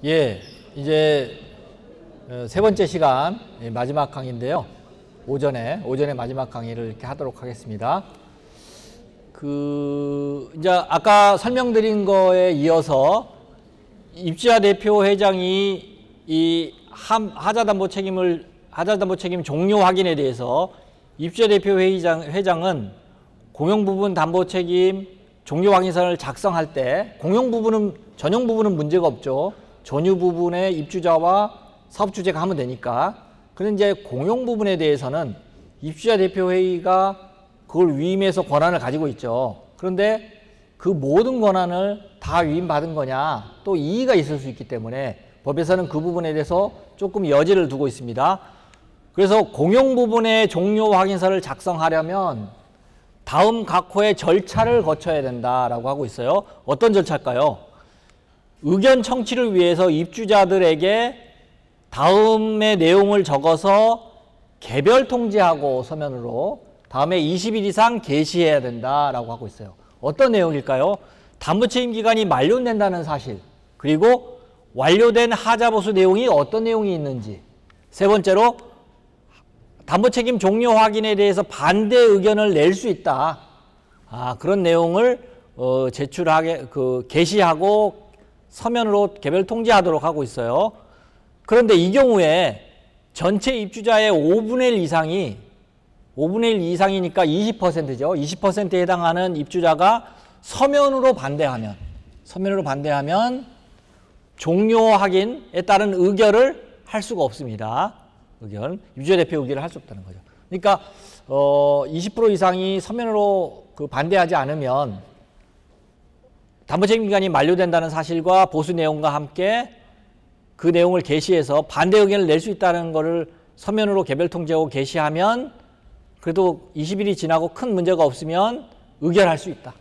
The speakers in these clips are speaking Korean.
예, 이제 세 번째 시간 마지막 강의인데요. 오전에 마지막 강의를 이렇게 하도록 하겠습니다. 이제 아까 설명드린 거에 이어서 입주자 대표 회장이 이 하자담보 책임 종료 확인에 대해서 입주자 대표 회장은 공용 부분 담보 책임 종료 확인서를 작성할 때 전용 부분은 문제가 없죠. 전유 부분에 입주자와 사업주체가 하면 되니까. 그런데 이제 공용 부분에 대해서는 입주자 대표 회의가 그걸 위임해서 권한을 가지고 있죠. 그런데 그 모든 권한을 다 위임받은 거냐, 또 이의가 있을 수 있기 때문에 법에서는 그 부분에 대해서 조금 여지를 두고 있습니다. 그래서 공용 부분의 종료 확인서를 작성하려면 다음 각 호의 절차를 거쳐야 된다라고 하고 있어요. 어떤 절차일까요? 의견 청취를 위해서 입주자들에게 다음의 내용을 적어서 개별 통지하고 서면으로 다음에 20일 이상 게시해야 된다라고 하고 있어요. 어떤 내용일까요? 담보책임 기간이 만료된다는 사실, 그리고 완료된 하자보수 내용이 어떤 내용이 있는지, 세 번째로 담보책임 종료 확인에 대해서 반대 의견을 낼 수 있다. 그런 내용을 게시하고 서면으로 개별 통지하도록 하고 있어요. 그런데 이 경우에 전체 입주자의 5분의 1 이상이니까 20%죠. 20%에 해당하는 입주자가 서면으로 반대하면 종료 확인에 따른 의결을 할 수가 없습니다. 입주자 대표 의결을 할 수 없다는 거죠. 그러니까 20% 이상이 서면으로 반대하지 않으면 담보책임 기간이 만료된다는 사실과 보수 내용과 함께 그 내용을 게시해서 반대 의견을 낼 수 있다는 것을 서면으로 개별 통지하고 게시하면 그래도 20일이 지나고 큰 문제가 없으면 의결할 수 있다.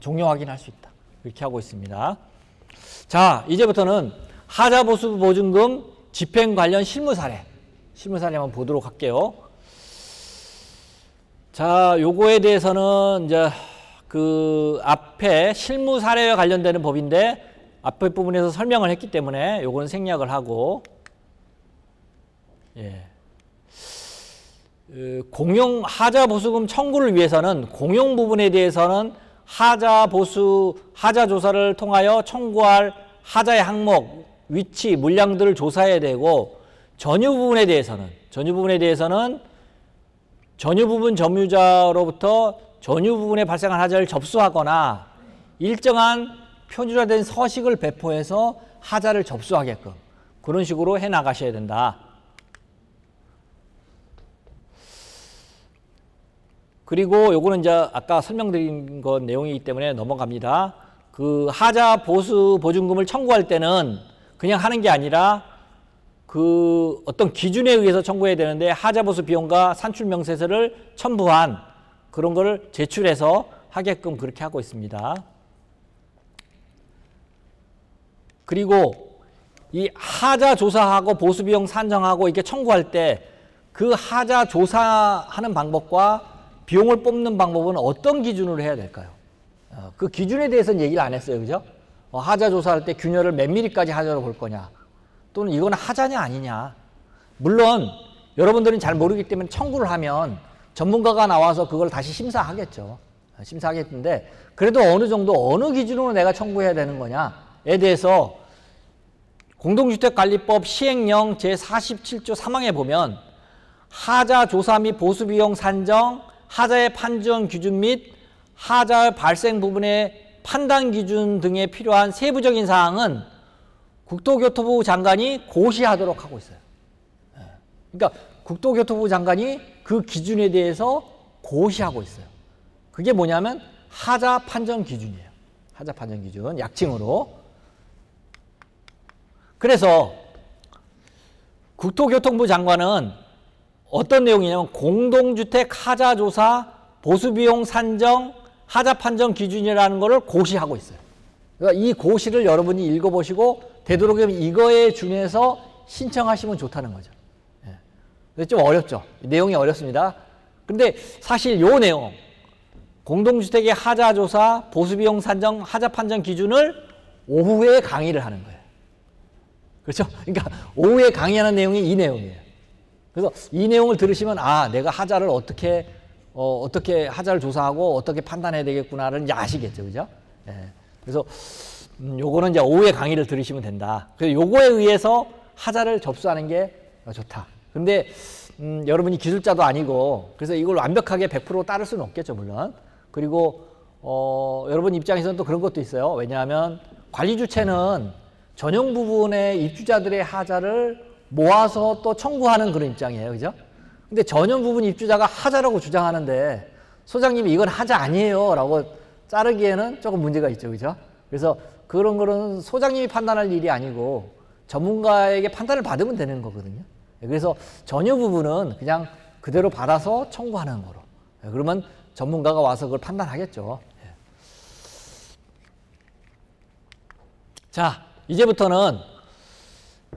종료 확인할 수 있다. 이렇게 하고 있습니다. 자, 이제부터는 하자보수 보증금 집행 관련 실무 사례 한번 보도록 할게요. 자, 요거에 대해서는 이제 앞에 실무 사례와 관련되는 법인데 앞에 부분에서 설명을 했기 때문에 요거는 생략을 하고, 공용 하자보수금 청구를 위해서는 공용 부분에 대해서는 하자 조사를 통하여 청구할 하자의 항목, 위치, 물량들을 조사해야 되고, 전유 부분에 대해서는 전유 부분 점유자로부터 전유 부분에 발생한 하자를 접수하거나 일정한 표준화된 서식을 배포해서 하자를 접수하게끔 그런 식으로 해 나가셔야 된다. 그리고 요거는 이제 아까 설명드린 것 내용이기 때문에 넘어갑니다. 하자 보수 보증금을 청구할 때는 그냥 하는 게 아니라 어떤 기준에 의해서 청구해야 되는데 하자 보수 비용과 산출 명세서를 첨부한 그런 거를 제출해서 하게끔 그렇게 하고 있습니다. 그리고 이 하자 조사하고 보수 비용 산정하고 이렇게 청구할 때 그 하자 조사하는 방법과 비용을 뽑는 방법은 어떤 기준으로 해야 될까요? 그 기준에 대해서는 얘기를 안 했어요. 그죠? 하자 조사할 때 균열을 몇 미리까지 하자로 볼 거냐, 또는 이건 하자냐 아니냐. 물론 여러분들은 잘 모르기 때문에 청구를 하면 전문가가 나와서 그걸 다시 심사하겠죠. 심사하겠는데 그래도 어느 정도 어느 기준으로 내가 청구해야 되는 거냐에 대해서 공동주택관리법 시행령 제47조 3항에 보면 하자 조사 및 보수 비용 산정, 하자의 판정 기준 및 하자 발생 부분의 판단 기준 등에 필요한 세부적인 사항은 국토교토부 장관이 고시하도록 하고 있어요. 그러니까 국토교토부 장관이 그 기준에 대해서 고시하고 있어요. 그게 뭐냐면 하자 판정 기준이에요. 하자 판정 기준, 약칭으로. 그래서 국토교통부 장관은 어떤 내용이냐면 공동주택 하자 조사, 보수비용 산정, 하자 판정 기준이라는 것을 고시하고 있어요. 그러니까 이 고시를 여러분이 읽어보시고 되도록이면 이거에 준해서 신청하시면 좋다는 거죠. 좀 어렵죠. 내용이 어렵습니다. 근데 사실 요 내용, 공동주택의 하자 조사, 보수비용 산정, 하자 판정 기준을 오후에 강의를 하는 거예요. 그렇죠? 그러니까 오후에 강의하는 내용이 이 내용이에요. 그래서 이 내용을 들으시면 아, 내가 하자를 어떻게 하자를 조사하고 어떻게 판단해야 되겠구나를 이제 아시겠죠, 그죠? 예. 그래서 요거는 이제 오후에 강의를 들으시면 된다. 그래서 요거에 의해서 하자를 접수하는 게 좋다. 근데 여러분이 기술자도 아니고 그래서 이걸 완벽하게 100% 따를 수는 없겠죠, 물론. 그리고 여러분 입장에서는 또 그런 것도 있어요. 왜냐하면 관리 주체는 전용 부분의 입주자들의 하자를 모아서 또 청구하는 그런 입장이에요, 그죠? 근데 전용 부분 입주자가 하자라고 주장하는데 소장님이 이건 하자 아니에요 라고 자르기에는 조금 문제가 있죠, 그죠? 그래서 그런 거는 소장님이 판단할 일이 아니고 전문가에게 판단을 받으면 되는 거거든요. 그래서 전유 부분은 그냥 그대로 받아서 청구하는 거로. 그러면 전문가가 와서 그걸 판단하겠죠. 자, 이제부터는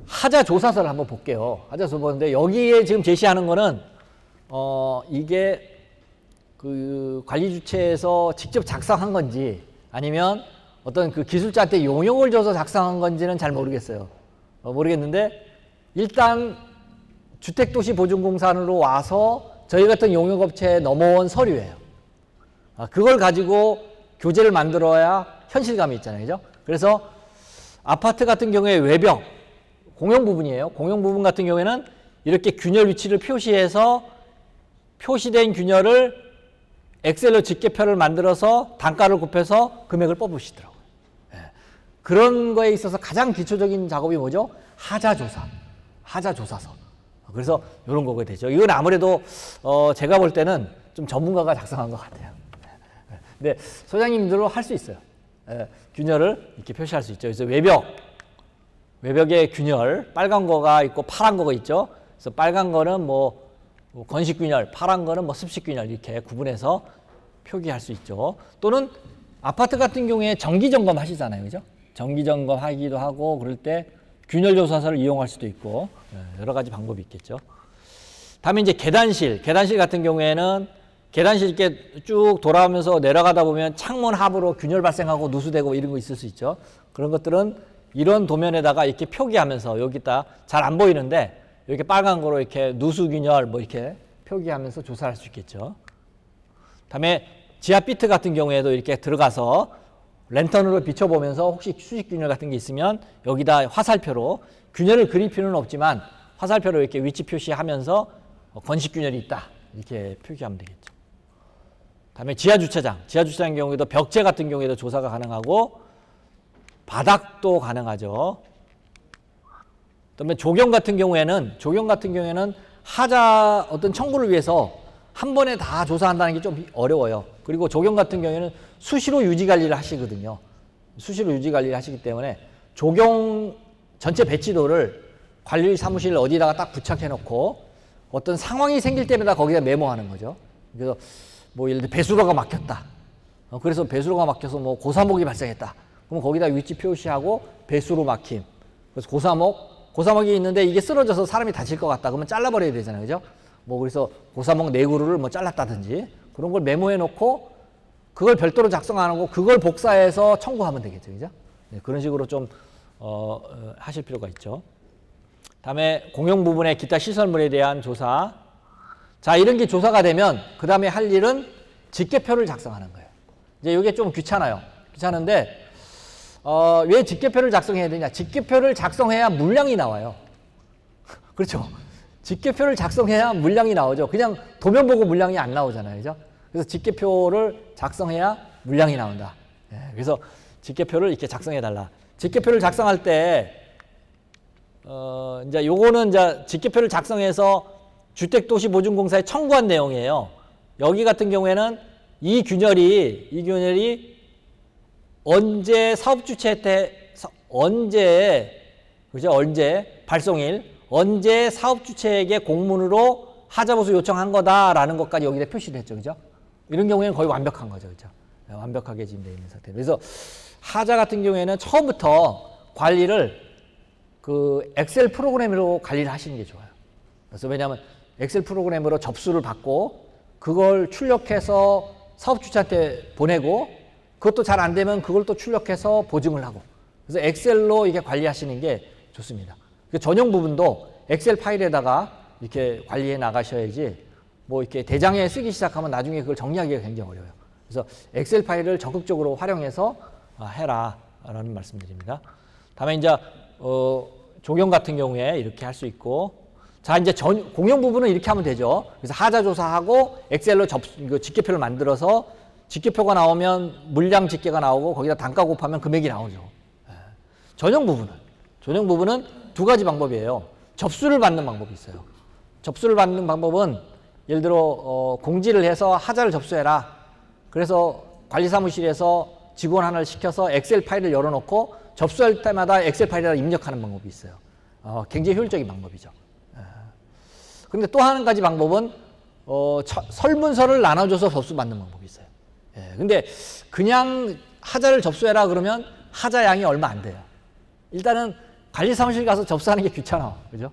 하자 조사서를 한번 볼게요. 하자 조사 보는데 여기에 지금 제시하는 거는 이게 그 관리 주체에서 직접 작성한 건지 아니면 어떤 그 기술자한테 용역을 줘서 작성한 건지는 잘 모르겠어요. 모르겠는데 일단 주택도시보증공사로 와서 저희 같은 용역업체에 넘어온 서류예요. 그걸 가지고 교재를 만들어야 현실감이 있잖아요, 그죠? 그래서 아파트 같은 경우에 외벽 공용 부분이에요. 공용 부분 같은 경우에는 이렇게 균열 위치를 표시해서 표시된 균열을 엑셀로 집계표를 만들어서 단가를 곱해서 금액을 뽑으시더라고요. 그런 거에 있어서 가장 기초적인 작업이 뭐죠? 하자조사, 하자조사서. 그래서 이런 거가 되죠. 이건 아무래도 제가 볼 때는 좀 전문가가 작성한 것 같아요. 근데 소장님들도 할 수 있어요. 균열을 이렇게 표시할 수 있죠. 그래서 외벽에 균열, 빨간 거가 있고 파란 거가 있죠. 그래서 빨간 거는 뭐 건식균열, 파란 거는 뭐 습식균열 이렇게 구분해서 표기할 수 있죠. 또는 아파트 같은 경우에 정기점검 하시잖아요, 그죠? 정기점검 하기도 하고 그럴 때 균열조사서를 이용할 수도 있고 여러 가지 방법이 있겠죠. 다음에 이제 계단실 같은 경우에는 계단실 이렇게 쭉 돌아오면서 내려가다 보면 창문 하부로 균열 발생하고 누수되고 이런 거 있을 수 있죠. 그런 것들은 이런 도면에다가 이렇게 표기하면서 여기다 잘 안 보이는데 이렇게 빨간 거로 이렇게 누수균열 뭐 이렇게 표기하면서 조사할 수 있겠죠. 다음에 지하 비트 같은 경우에도 이렇게 들어가서 랜턴으로 비춰보면서 혹시 수직균열 같은 게 있으면 여기다 화살표로 균열을 그릴 필요는 없지만 화살표로 이렇게 위치 표시하면서 건식균열이 있다 이렇게 표기하면 되겠죠. 다음에 지하주차장 경우에도 벽체 같은 경우에도 조사가 가능하고 바닥도 가능하죠. 그다음에 조경 같은 경우에는 하자 어떤 청구를 위해서 한 번에 다 조사한다는 게 좀 어려워요. 그리고 조경 같은 경우에는 수시로 유지 관리를 하시거든요. 수시로 유지 관리를 하시기 때문에 조경 전체 배치도를 관리 사무실 어디다가 딱 부착해 놓고 어떤 상황이 생길 때마다 거기다 메모하는 거죠. 그래서 뭐 예를 들어 배수로가 막혔다. 그래서 배수로가 막혀서 뭐 고사목이 발생했다. 그럼 거기다 위치 표시하고 배수로 막힘. 그래서 고사목이 있는데 이게 쓰러져서 사람이 다칠 것 같다. 그러면 잘라버려야 되잖아요. 그죠? 뭐 그래서 고사목 네 그루를 뭐 잘랐다든지 그런 걸 메모해 놓고 그걸 별도로 작성 안 하고 그걸 복사해서 청구하면 되겠죠. 그죠? 네, 그런 식으로 좀 하실 필요가 있죠. 다음에 공용 부분의 기타 시설물에 대한 조사. 자, 이런 게 조사가 되면 그 다음에 할 일은 집계표를 작성하는 거예요. 이제 이게 좀 귀찮아요. 귀찮은데 왜 집계표를 작성해야 되냐? 집계표를 작성해야 물량이 나와요. 그렇죠? 집계표를 작성해야 물량이 나오죠. 그냥 도면 보고 물량이 안 나오잖아요. 그죠? 그래서 집계표를 작성해야 물량이 나온다. 그래서 집계표를 이렇게 작성해 달라. 집계표를 작성할 때 이제 요거는 이제 집계표를 작성해서 주택도시보증공사에 청구한 내용이에요. 여기 같은 경우에는 이 균열이 언제 사업주체 때 언제 발송일 언제 사업주체에게 공문으로 하자보수 요청한 거다라는 것까지 여기다 표시를 했죠. 그죠? 이런 경우에는 거의 완벽한 거죠. 그죠? 완벽하게 지금 되어 있는 상태. 그래서 하자 같은 경우에는 처음부터 관리를 그 엑셀 프로그램으로 관리를 하시는 게 좋아요. 그래서 왜냐하면 엑셀 프로그램으로 접수를 받고 그걸 출력해서 사업주체한테 보내고 그것도 잘 안 되면 그걸 또 출력해서 보증을 하고 그래서 엑셀로 이게 관리하시는 게 좋습니다. 그 전용 부분도 엑셀 파일에다가 이렇게 관리해 나가셔야지 뭐 이렇게 대장에 쓰기 시작하면 나중에 그걸 정리하기가 굉장히 어려워요. 그래서 엑셀 파일을 적극적으로 활용해서 해라라는 말씀드립니다. 다음에 이제 조경 같은 경우에 이렇게 할 수 있고, 자 이제 공용 부분은 이렇게 하면 되죠. 그래서 하자 조사하고 엑셀로 직계표를 만들어서 직계표가 나오면 물량 직계가 나오고 거기다 단가 곱하면 금액이 나오죠. 전용 부분은 두 가지 방법이에요. 접수를 받는 방법이 있어요. 접수를 받는 방법은 예를 들어 공지를 해서 하자를 접수해라. 그래서 관리사무실에서 직원 하나를 시켜서 엑셀 파일을 열어놓고 접수할 때마다 엑셀 파일에다 입력하는 방법이 있어요. 굉장히 효율적인 방법이죠. 근데 또 한 가지 방법은 설문서를 나눠줘서 접수받는 방법이 있어요. 근데 그냥 하자를 접수해라 그러면 하자 양이 얼마 안 돼요. 일단은 관리사무실 가서 접수하는 게 귀찮아. 그죠?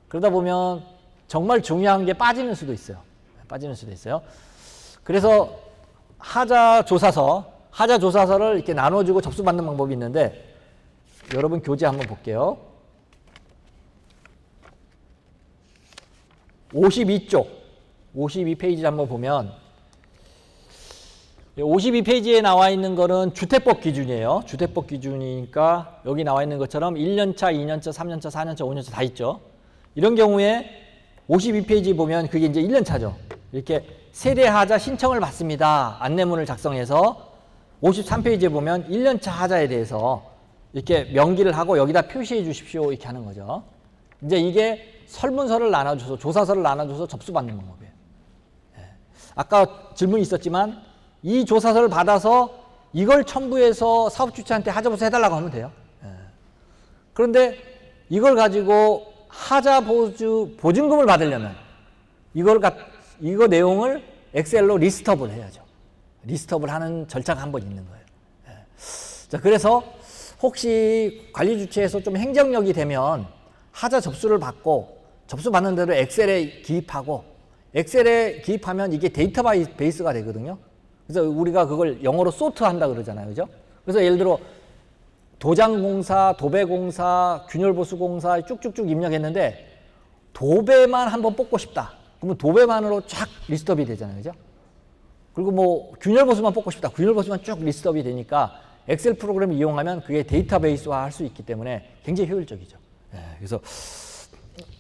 그러다 보면 정말 중요한 게 빠지는 수도 있어요. 그래서 하자 조사서를 이렇게 나눠주고 접수받는 방법이 있는데, 여러분 교재 한번 볼게요. 52페이지 한번 보면 52페이지에 나와 있는 거는 주택법 기준이에요. 주택법 기준이니까 여기 나와 있는 것처럼 1년차, 2년차, 3년차, 4년차, 5년차 다 있죠. 이런 경우에 52페이지 보면 그게 이제 1년차죠. 이렇게 세대하자 신청을 받습니다. 안내문을 작성해서 53페이지에 보면 1년차 하자에 대해서 이렇게 명기를 하고 여기다 표시해 주십시오. 이렇게 하는 거죠. 이제 이게 설문서를 나눠줘서, 조사서를 나눠줘서 접수받는 방법이에요. 아까 질문이 있었지만 이 조사서를 받아서 이걸 첨부해서 사업주체한테 하자 보수 해달라고 하면 돼요. 그런데 이걸 가지고 하자 보증금을 받으려면 이거 내용을 엑셀로 리스트업을 해야죠. 리스트업을 하는 절차가 한 번 있는 거예요. 자, 그래서 혹시 관리주체에서 좀 행정력이 되면 하자 접수를 받고 접수받는 대로 엑셀에 기입하고, 엑셀에 기입하면 이게 데이터베이스가 되거든요. 그래서 우리가 그걸 영어로 소트한다 그러잖아요. 그죠? 그래서 예를 들어 도장공사, 도배공사, 균열보수공사 쭉쭉쭉 입력했는데 도배만 한번 뽑고 싶다. 그러면 도배만으로 쫙 리스트업이 되잖아요. 그죠? 그리고 뭐 균열보수만 뽑고 싶다. 균열보수만 쭉 리스트업이 되니까 엑셀 프로그램을 이용하면 그게 데이터베이스화 할 수 있기 때문에 굉장히 효율적이죠. 그래서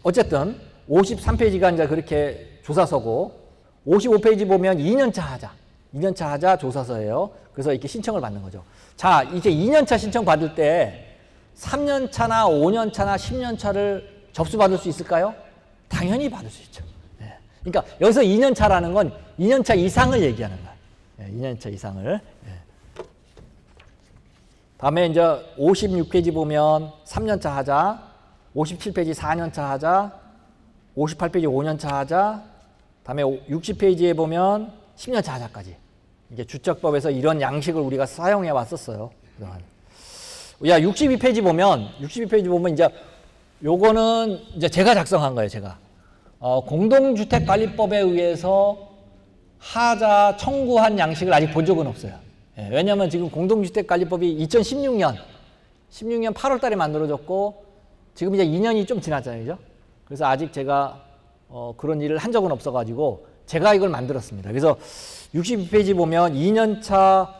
어쨌든 53페이지가 이제 그렇게 조사서고, 55페이지 보면 2년차 하자 조사서예요. 그래서 이렇게 신청을 받는 거죠. 자, 이제 2년차 신청 받을 때 3년차나 5년차나 10년차를 접수받을 수 있을까요? 당연히 받을 수 있죠. 그러니까 여기서 2년차라는 건 2년차 이상을 얘기하는 거예요. 2년차 이상을. 다음에 이제 56페이지 보면 3년차 하자, 57페이지 4년차 하자, 58페이지 5년차 하자, 다음에 60페이지에 보면 10년차 하자까지. 이게 주적법에서 이런 양식을 우리가 사용해 왔었어요. 그동안. 62페이지 보면 이제 요거는 이제 제가 작성한 거예요, 제가. 공동주택관리법에 의해서 하자 청구한 양식을 아직 본 적은 없어요. 왜냐하면 지금 공동주택관리법이 2016년 8월 달에 만들어졌고 지금 이제 2년이 좀 지났잖아요. 그죠? 그래서 아직 제가 그런 일을 한 적은 없어가지고 제가 이걸 만들었습니다. 그래서 62페이지 보면 2년차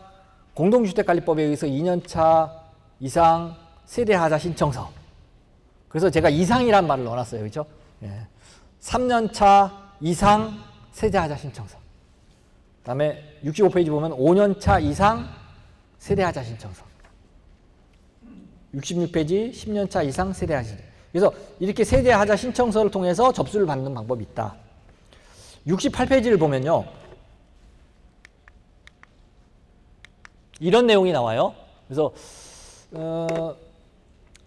공동주택관리법에 의해서 2년차 이상 세대하자 신청서. 그래서 제가 이상이란 말을 넣어놨어요. 그렇죠? 3년차 이상 세대하자 신청서. 그 다음에 65페이지 보면 5년차 이상 세대하자 신청서. 66페이지 10년차 이상 세대하자 신청서. 그래서 이렇게 세대하자 신청서를 통해서 접수를 받는 방법이 있다. 68페이지를 보면요. 이런 내용이 나와요. 그래서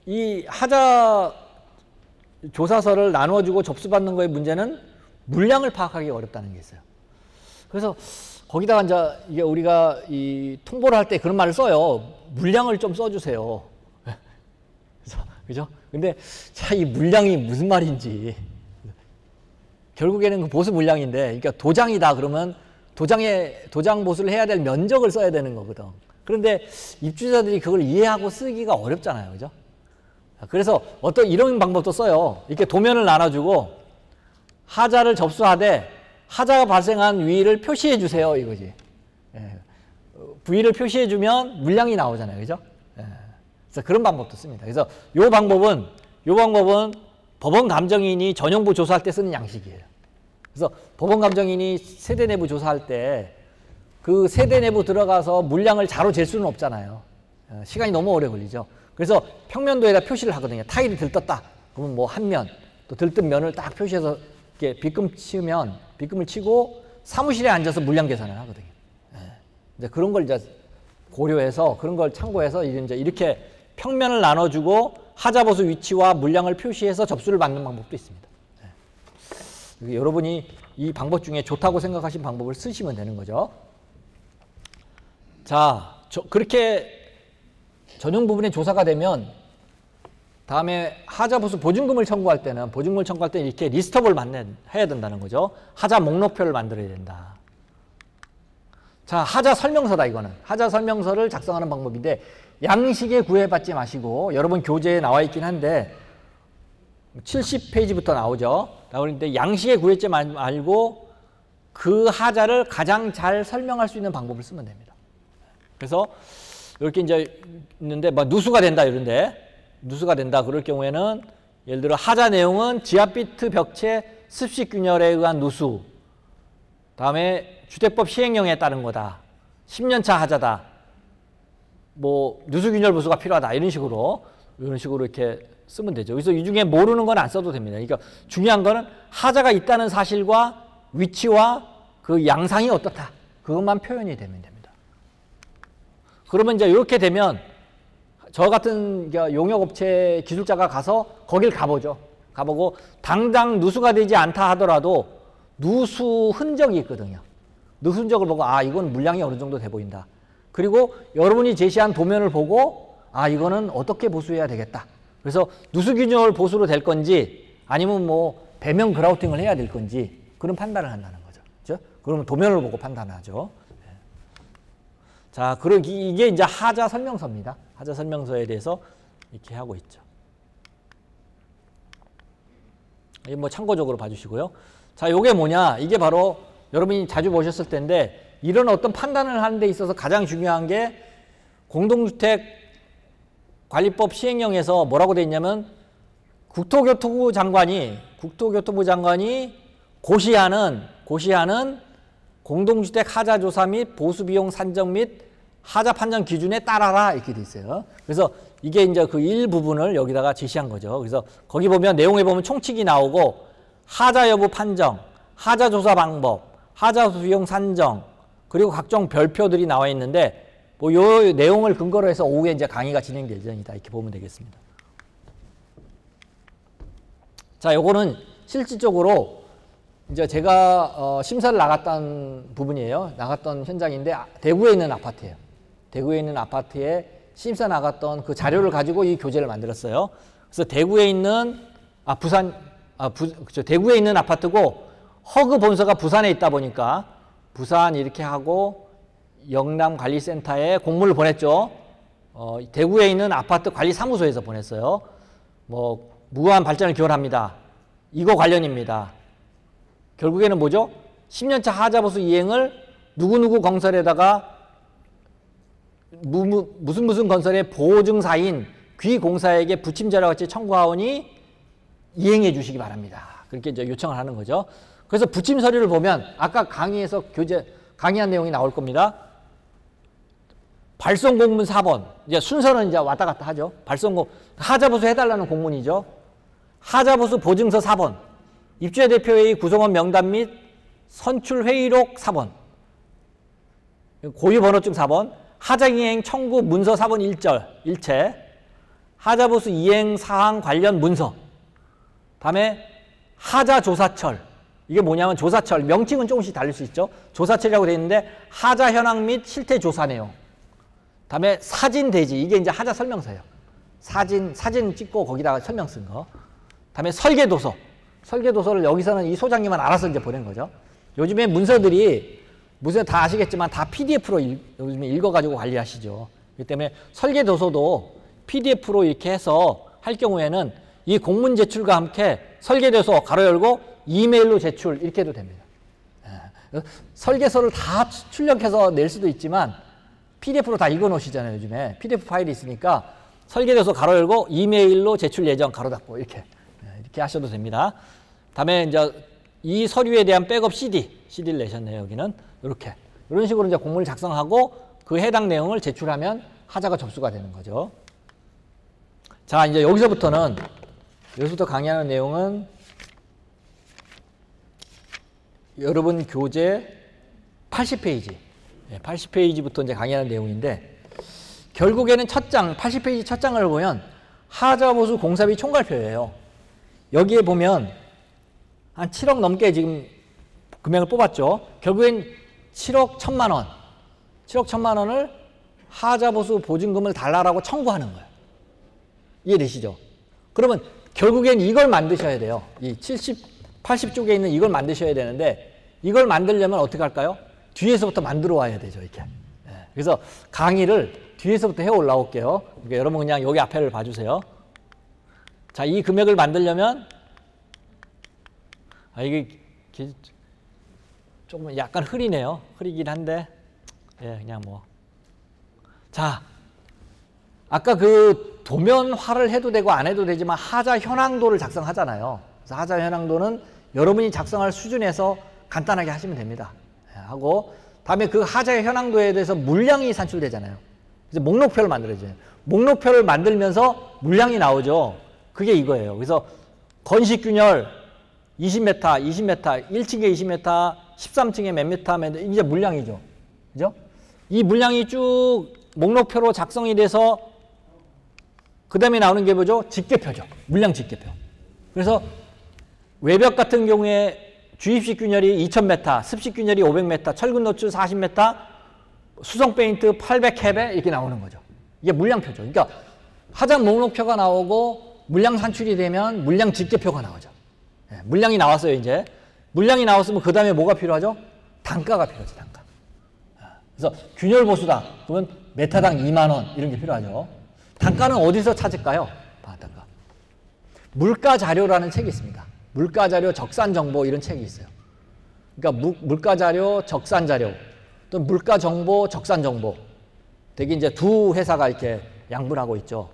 이 하자 조사서를 나눠주고 접수받는 거의 문제는 물량을 파악하기 어렵다는 게 있어요. 그래서 거기다가 이제 이게 우리가 이 통보를 할 때 그런 말을 써요. 물량을 좀 써주세요. 그죠? 근데 자, 이 물량이 무슨 말인지. 결국에는 그 보수 물량인데, 그러니까 도장이다 그러면 도장 보수를 해야 될 면적을 써야 되는 거거든. 그런데 입주자들이 그걸 이해하고 쓰기가 어렵잖아요. 그죠? 그래서 어떤 이런 방법도 써요. 이렇게 도면을 나눠주고 하자를 접수하되 하자가 발생한 위를 표시해 주세요 이거지. 예. V를 표시해 주면 물량이 나오잖아요. 그죠? 예. 그래서 그런 방법도 씁니다. 그래서 요 방법은 법원 감정인이 전용부 조사할 때 쓰는 양식이에요. 그래서 법원 감정인이 세대 내부 조사할 때 그 세대 내부 들어가서 물량을 자로 잴 수는 없잖아요. 시간이 너무 오래 걸리죠. 그래서 평면도에다 표시를 하거든요. 타일이 들떴다. 그러면 뭐 한 면, 또 들뜬 면을 딱 표시해서 이렇게 빗금을 치고 사무실에 앉아서 물량 계산을 하거든요. 이제 그런 걸 이제 고려해서 그런 걸 참고해서 이제 이렇게 평면을 나눠주고 하자보수 위치와 물량을 표시해서 접수를 받는 방법도 있습니다. 여러분이 이 방법 중에 좋다고 생각하신 방법을 쓰시면 되는 거죠. 자, 그렇게 전용 부분에 조사가 되면 다음에 하자보수 보증금을 청구할 때는 이렇게 리스트업을 해야 된다는 거죠. 하자 목록표를 만들어야 된다. 자, 하자 설명서다 이거는. 하자 설명서를 작성하는 방법인데 양식에 구애받지 마시고 여러분 교재에 나와 있긴 한데 70페이지부터 나오죠. 나오는데 양식에 구애받지 말고 그 하자를 가장 잘 설명할 수 있는 방법을 쓰면 됩니다. 그래서 이렇게 이제 있는데 뭐 누수가 된다 이런데 누수가 된다 그럴 경우에는 예를 들어 하자 내용은 지하비트 벽체 습식 균열에 의한 누수, 다음에 주택법 시행령에 따른 거다, 10년차 하자다, 뭐 누수 균열 보수가 필요하다 이런 식으로 이렇게 쓰면 되죠. 그래서 이 중에 모르는 건 안 써도 됩니다. 그러니까 중요한 거는 하자가 있다는 사실과 위치와 그 양상이 어떻다 그것만 표현이 되면 됩니다. 그러면 이제 이렇게 되면 저 같은 용역업체 기술자가 가서 거길 가보죠. 가보고 당장 누수가 되지 않다 하더라도 누수 흔적이 있거든요. 누수 흔적을 보고 아 이건 물량이 어느 정도 돼 보인다. 그리고 여러분이 제시한 도면을 보고 아 이거는 어떻게 보수해야 되겠다. 그래서 누수 균열 보수로 될 건지 아니면 뭐 배면 그라우팅을 해야 될 건지 그런 판단을 한다는 거죠. 그렇죠? 그러면 도면을 보고 판단하죠. 자, 그럼 이게 이제 하자 설명서입니다. 하자 설명서에 대해서 이렇게 하고 있죠. 이 뭐 참고적으로 봐주시고요. 자, 요게 뭐냐? 이게 바로 여러분이 자주 보셨을 텐데 이런 어떤 판단을 하는 데 있어서 가장 중요한 게 공동주택관리법 시행령에서 뭐라고 돼 있냐면 국토교통부 장관이 고시하는 공동주택 하자 조사 및 보수 비용 산정 및 하자 판정 기준에 따라라 이렇게 돼 있어요. 그래서 이게 이제 그 일부분을 여기다가 제시한 거죠. 그래서 거기 보면 내용에 보면 총칙이 나오고 하자 여부 판정, 하자 조사 방법, 하자 비용 산정 그리고 각종 별표들이 나와 있는데 뭐 요 내용을 근거로 해서 오후에 이제 강의가 진행될 예정이다 이렇게 보면 되겠습니다. 자, 요거는 실질적으로 이제 제가 심사를 나갔던 부분이에요. 나갔던 현장인데 대구에 있는 아파트예요. 대구에 있는 아파트에 심사 나갔던 그 자료를 가지고 이 교재를 만들었어요. 그래서 대구에 있는 대구에 있는 아파트고 허그 본서가 부산에 있다 보니까 부산 이렇게 하고 영남관리센터에 공문을 보냈죠. 대구에 있는 아파트 관리사무소에서 보냈어요. 뭐 무한 발전을 기원합니다. 이거 관련입니다. 결국에는 뭐죠? 10년차 하자보수 이행을 누구누구 건설에다가 무슨 건설의 보증사인 귀공사에게 부침자료 같이 청구하오니 이행해 주시기 바랍니다. 그렇게 이제 요청을 하는 거죠. 그래서 부침 서류를 보면 아까 강의에서 강의한 내용이 나올 겁니다. 발송 공문 4번. 이제 순서는 이제 왔다 갔다 하죠. 하자보수 해달라는 공문이죠. 하자보수 보증서 4번. 입주자 대표회의 구성원 명단 및 선출 회의록 4번. 고유번호증 4번. 하자이행 청구 문서 4번 일체. 하자보수 이행 사항 관련 문서. 다음에 하자조사철. 이게 뭐냐면 조사철. 명칭은 조금씩 다를 수 있죠. 조사철이라고 되어 있는데 하자 현황 및 실태 조사 내용. 다음에 사진 대지. 이게 이제 하자 설명서예요. 사진 찍고 거기다가 설명 쓴 거. 다음에 설계도서. 설계도서를 여기서는 이 소장님만 알아서 이제 보낸 거죠. 요즘에 문서 다 아시겠지만 다 PDF로 요즘에 읽어가지고 관리하시죠. 그렇기 때문에 설계도서도 PDF로 이렇게 해서 할 경우에는 이 공문 제출과 함께 설계도서 가로 열고 이메일로 제출 이렇게 해도 됩니다. 설계서를 다 출력해서 낼 수도 있지만 PDF로 다 읽어 놓으시잖아요. 요즘에 PDF 파일이 있으니까 설계도서 가로 열고 이메일로 제출 예정 가로 닫고 이렇게 하셔도 됩니다. 다음에 이제 이 서류에 대한 백업 CD를 내셨네요. 여기는 이렇게 이런 식으로 이제 공문을 작성하고 그 해당 내용을 제출하면 하자가 접수가 되는 거죠. 자, 이제 여기서부터 강의하는 내용은 여러분 교재 80페이지, 80페이지부터 이제 강의하는 내용인데 결국에는 첫 장, 80페이지 첫 장을 보면 하자보수 공사비 총괄표예요. 여기에 보면 한 7억 넘게 지금 금액을 뽑았죠. 결국엔 7억 1천만 원, 7억 1천만 원을 하자보수 보증금을 달라라고 청구하는 거예요. 이해되시죠? 그러면 결국엔 이걸 만드셔야 돼요. 이 80쪽에 있는 이걸 만드셔야 되는데 이걸 만들려면 어떻게 할까요? 뒤에서부터 만들어 와야 되죠. 이렇게. 그래서 강의를 뒤에서부터 해 올라올게요. 그러니까 여러분 그냥 여기 앞에를 봐주세요. 자, 이 금액을 만들려면 이게 조금 약간 흐리네요. 흐리긴 한데 그냥 뭐. 자, 아까 그 도면화를 해도 되고 안 해도 되지만 하자 현황도를 작성하잖아요. 그래서 하자 현황도는 여러분이 작성할 수준에서 간단하게 하시면 됩니다. 하고 다음에 그 하자 현황도에 대해서 물량이 산출되잖아요. 그래서 목록표를 만들어줘요. 목록표를 만들면서 물량이 나오죠. 그게 이거예요. 그래서 건식균열 20m, 20m, 1층에 20m, 13층에 몇 m, 이제 물량이죠. 그죠? 이 물량이 쭉 목록표로 작성이 돼서 그 다음에 나오는 게 뭐죠? 집계표죠. 물량 집계표. 그래서 외벽 같은 경우에 주입식 균열이 2000m, 습식 균열이 500m, 철근 노출 40m, 수성 페인트 800캡에 이렇게 나오는 거죠. 이게 물량표죠. 그러니까 하장 목록표가 나오고 물량 산출이 되면 물량 집계표가 나오죠. 물량이 나왔어요, 이제. 물량이 나왔으면 그 다음에 뭐가 필요하죠? 단가가 필요하죠, 단가. 그래서 균열 보수당, 그러면 메타당 2만 원 이런 게 필요하죠. 단가는 어디서 찾을까요? 단가. 물가자료라는 책이 있습니다. 물가자료, 적산정보 이런 책이 있어요. 그러니까 물가자료, 적산자료, 또 물가정보, 적산정보. 되게 이제 두 회사가 이렇게 양분을 하고 있죠.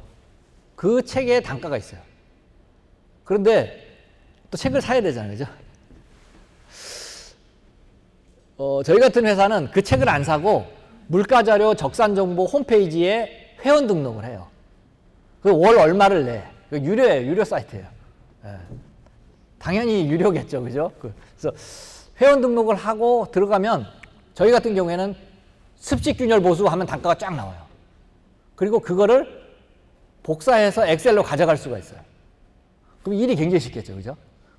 그 책에 단가가 있어요. 그런데 또 책을 사야 되잖아요. 그죠? 저희 같은 회사는 그 책을 안 사고 물가자료, 적산정보 홈페이지에 회원 등록을 해요. 그 월 얼마를 내. 유료예요. 유료 사이트예요. 당연히 유료겠죠. 그죠? 그래서 회원 등록을 하고 들어가면 저희 같은 경우에는 습식균열 보수하면 단가가 쫙 나와요. 그리고 그거를 복사해서 엑셀로 가져갈 수가 있어요. 그럼 일이 굉장히 쉽겠죠. 그죠?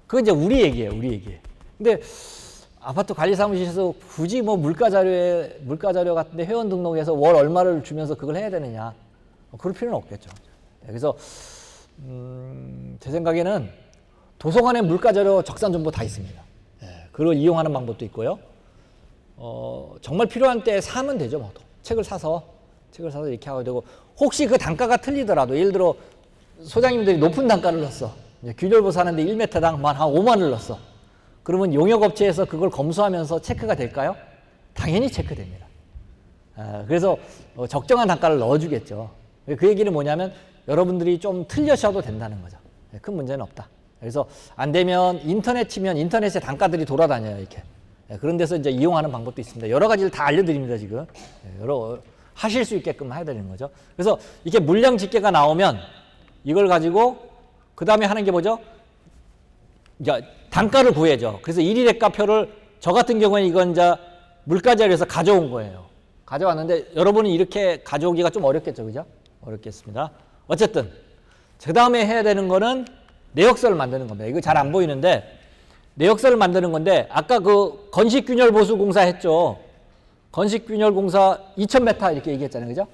그건 이제 우리 얘기예요. 우리 얘기. 근데 아파트 관리사무실에서 굳이 뭐 물가자료 같은데 회원 등록해서 월 얼마를 주면서 그걸 해야 되느냐. 그럴 필요는 없겠죠. 그래서 제 생각에는 도서관에 물가자료 적산정보 다 있습니다. 그걸 이용하는 방법도 있고요. 정말 필요한 때 사면 되죠. 뭐. 책을 사서 이렇게 하고 되고 혹시 그 단가가 틀리더라도 예를 들어 소장님들이 높은 단가를 넣었어. 균열보수 하는데 1m당 한 5만 원을 넣었어. 그러면 용역업체에서 그걸 검수하면서 체크가 될까요? 당연히 체크됩니다. 그래서 적정한 단가를 넣어주겠죠. 그 얘기는 뭐냐면 여러분들이 좀 틀려셔도 된다는 거죠. 큰 문제는 없다. 그래서 안 되면 인터넷 치면 인터넷에 단가들이 돌아다녀요. 이렇게. 그런 데서 이제 이용하는 방법도 있습니다. 여러 가지를 다 알려드립니다. 지금. 하실 수 있게끔 해야 되는 거죠. 그래서 이렇게 물량 집계가 나오면 이걸 가지고 그 다음에 하는 게 뭐죠? 이제 단가를 구해죠. 그래서 일일액가표를 저 같은 경우는 이건 이제 물가자료에서 가져온 거예요. 가져왔는데 여러분이 이렇게 가져오기가 좀 어렵겠죠. 그죠? 어렵겠습니다. 어쨌든 그 다음에 해야 되는 거는 내역서를 만드는 겁니다. 이거 잘 안 보이는데 내역서를 만드는 건데 아까 그 건식균열보수공사 했죠. 건식균열공사 2000m 이렇게 얘기했잖아요. 그죠?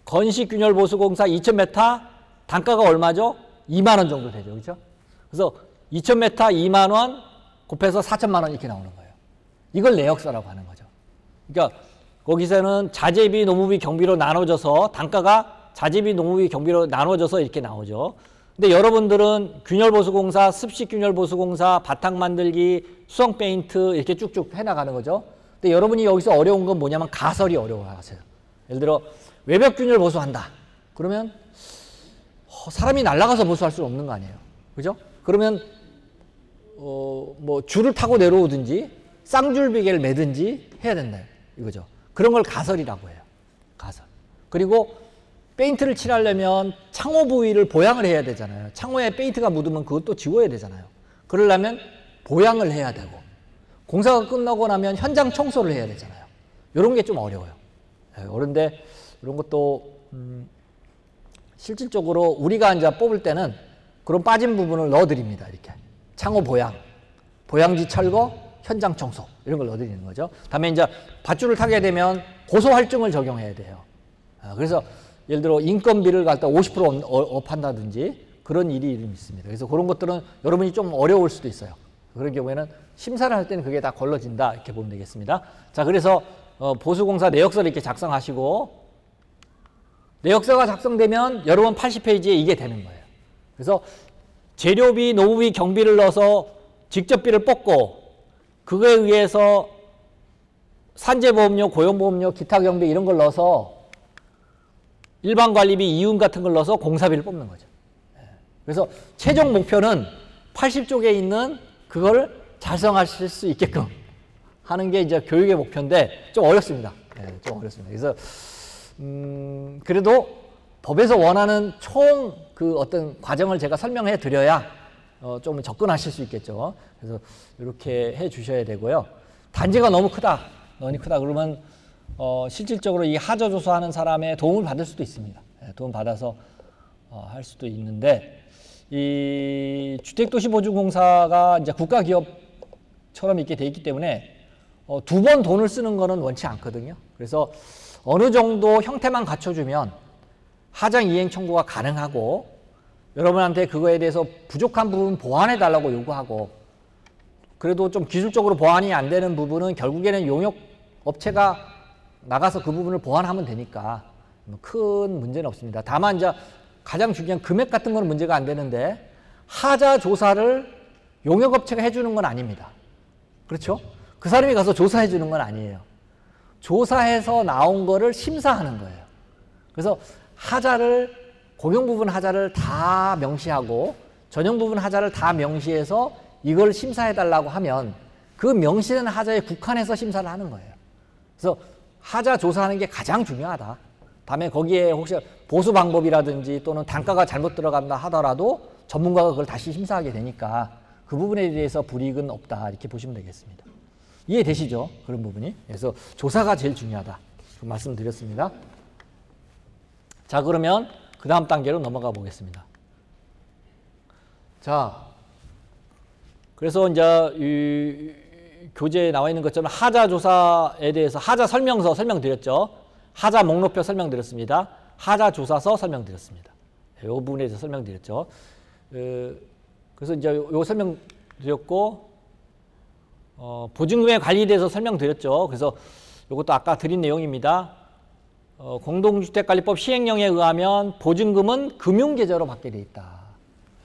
건식균열보수공사 2000m 단가가 얼마죠? 2만 원 정도 되죠. 그죠? 그래서 2000m 2만 원 곱해서 4천만 원 이렇게 나오는 거예요. 이걸 내역서라고 하는 거죠. 그러니까 거기서는 자재비, 노무비, 경비로 나눠져서 단가가 자재비, 노무비, 경비로 나눠져서 이렇게 나오죠. 근데 여러분들은 균열보수공사, 습식균열보수공사, 바탕 만들기, 수성 페인트 이렇게 쭉쭉 해나가는 거죠. 근데 여러분이 여기서 어려운 건 뭐냐면 가설이 어려워하세요. 예를 들어 외벽균열 보수한다. 그러면 사람이 날아가서 보수할 수는 없는 거 아니에요. 그죠? 그러면 뭐 줄을 타고 내려오든지 쌍줄비계를 매든지 해야 된다. 이거죠. 그런 걸 가설이라고 해요. 가설. 그리고 페인트를 칠하려면 창호 부위를 보양을 해야 되잖아요. 창호에 페인트가 묻으면 그것도 지워야 되잖아요. 그러려면 보양을 해야 되고 공사가 끝나고 나면 현장 청소를 해야 되잖아요. 이런 게 좀 어려워요. 그런데 이런 것도 실질적으로 우리가 이제 뽑을 때는 그런 빠진 부분을 넣어드립니다. 이렇게 창호 보양, 보양지 철거, 현장 청소 이런 걸 넣어드리는 거죠. 다음에 이제 밧줄을 타게 되면 고소할증을 적용해야 돼요. 그래서 예를 들어 인건비를 갖다 50% 업한다든지 그런 일이 있습니다. 그래서 그런 것들은 여러분이 좀 어려울 수도 있어요. 그런 경우에는 심사를 할 때는 그게 다 걸러진다 이렇게 보면 되겠습니다. 자, 그래서 보수공사 내역서를 이렇게 작성하시고 내역서가 작성되면 여러분 80페이지에 이게 되는 거예요. 그래서 재료비, 노무비, 경비를 넣어서 직접비를 뽑고 그거에 의해서 산재보험료, 고용보험료, 기타 경비 이런 걸 넣어서 일반관리비, 이윤 같은 걸 넣어서 공사비를 뽑는 거죠. 그래서 최종 목표는 80쪽에 있는 그걸 달성하실 수 있게끔 하는 게 이제 교육의 목표인데 좀 어렵습니다. 좀 어렵습니다. 그래서 그래도 법에서 원하는 총 그 어떤 과정을 제가 설명해 드려야 좀 접근하실 수 있겠죠. 그래서 이렇게 해 주셔야 되고요. 단지가 너무 크다, 그러면 실질적으로 이 하자 조사하는 사람의 도움을 받을 수도 있습니다. 도움 받아서 할 수도 있는데 이 주택도시보증공사가 이제 국가기업처럼 이렇게 돼 있기 때문에 두 번 돈을 쓰는 거는 원치 않거든요. 그래서 어느 정도 형태만 갖춰주면 하장 이행 청구가 가능하고 여러분한테 그거에 대해서 부족한 부분 보완해 달라고 요구하고 그래도 좀 기술적으로 보완이 안 되는 부분은 결국에는 용역 업체가 나가서 그 부분을 보완하면 되니까 큰 문제는 없습니다. 다만 이제 가장 중요한 금액 같은 건 문제가 안 되는데 하자 조사를 용역업체가 해주는 건 아닙니다. 그렇죠? 그 사람이 가서 조사해 주는 건 아니에요. 조사해서 나온 거를 심사하는 거예요. 그래서 하자를 공용 부분 하자를 다 명시하고 전용 부분 하자를 다 명시해서 이걸 심사해 달라고 하면 그 명시된 하자에 국한해서 심사를 하는 거예요. 그래서 하자 조사하는 게 가장 중요하다. 다음에 거기에 혹시 보수 방법이라든지 또는 단가가 잘못 들어간다 하더라도 전문가가 그걸 다시 심사하게 되니까 그 부분에 대해서 불이익은 없다 이렇게 보시면 되겠습니다. 이해되시죠? 그런 부분이. 그래서 조사가 제일 중요하다. 그 말씀 드렸습니다. 자, 그러면 그 다음 단계로 넘어가 보겠습니다. 자, 그래서 이제 이 교재에 나와 있는 것처럼 하자 조사에 대해서 하자 설명서 설명드렸죠. 하자 목록표 설명드렸습니다. 하자 조사서 설명드렸습니다. 이 부분에 대해서 설명드렸죠. 그래서 이제 요 설명드렸고 보증금의 관리에 대해서 설명드렸죠. 그래서 이것도 아까 드린 내용입니다. 공동주택관리법 시행령에 의하면 보증금은 금융계좌로 받게 돼 있다.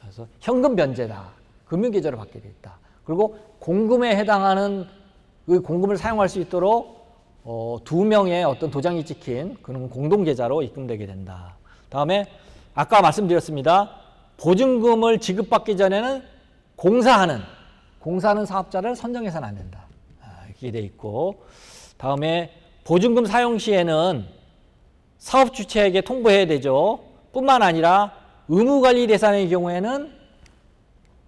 그래서 현금 변제다. 금융계좌로 받게 돼 있다. 그리고 공금에 해당하는 그 공금을 사용할 수 있도록 두 명의 어떤 도장이 찍힌 그런 공동계좌로 입금되게 된다. 다음에 아까 말씀드렸습니다. 보증금을 지급받기 전에는 공사하는 사업자를 선정해서는 안 된다. 이렇게 돼 있고 다음에 보증금 사용 시에는 사업 주체에게 통보해야 되죠. 뿐만 아니라 의무관리 대상의 경우에는